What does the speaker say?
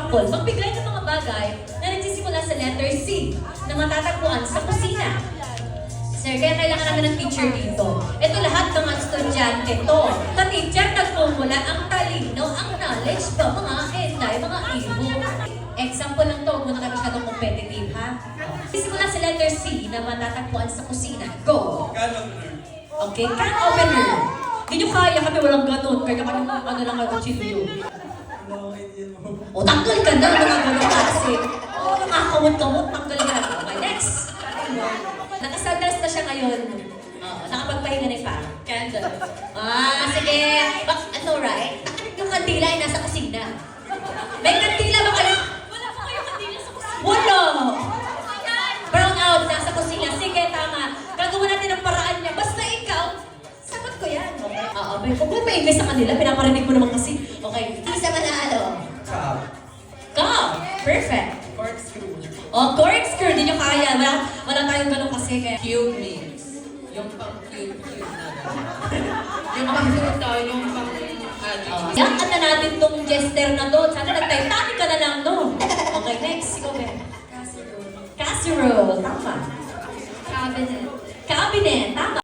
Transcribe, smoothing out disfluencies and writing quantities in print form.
example, magbigay ng mga bagay na nagsisimula sa letter C na matatagpuan sa kusina. Sir, kaya kailangan namin ng teacher dito. Ito lahat ng mga estudyante to. Sa teacher, nagmumula ang talino, ang knowledge ba, mga enday, mga ibo. Example lang to, huwag na kami masyadong competitive, ha? Simula sa letter C na matatagpuan sa kusina. Go! Can opener. Okay, can opener. Hindi nyo kaya kami walang ganun, kaya kami ano lang ang kutsilyo. Wala akong idea mo. O, tanggal ka na, mga ganun kasi. O, nakakamot-kamot, tanggal ka. Okay, next. Nakasadas na siya ngayon. Oo, nakapagpahinga na yung parang. Candle. Sige. Ano, right? Yung kandila ay nasa kusina. May kandila ba kayo? Wala pa kayo kandila sa kusina. Wala! Brown out, nasa kusina. Sige, tama. Gagawa natin ang paraan niya. Basta ikaw, sagot ko yan. Okay? Oo, kung may English sa kanila, pinaparinig mo naman kasi. Okay, isa manalo. Cup. Cup! Perfect. Corkscrew. O, corkscrew, di nyo kaya. Wala tayong ganun kasi. Kaya. Cube means, yung pang-cube na gano'n. Yung pang-cute yung pang-adjective. Yan na natin tong jester na to. Sana nag-Titanic ka na lang, no? Okay, next. Ikaw, Ben. Casserole. Tama. Cabinet. Cabinet.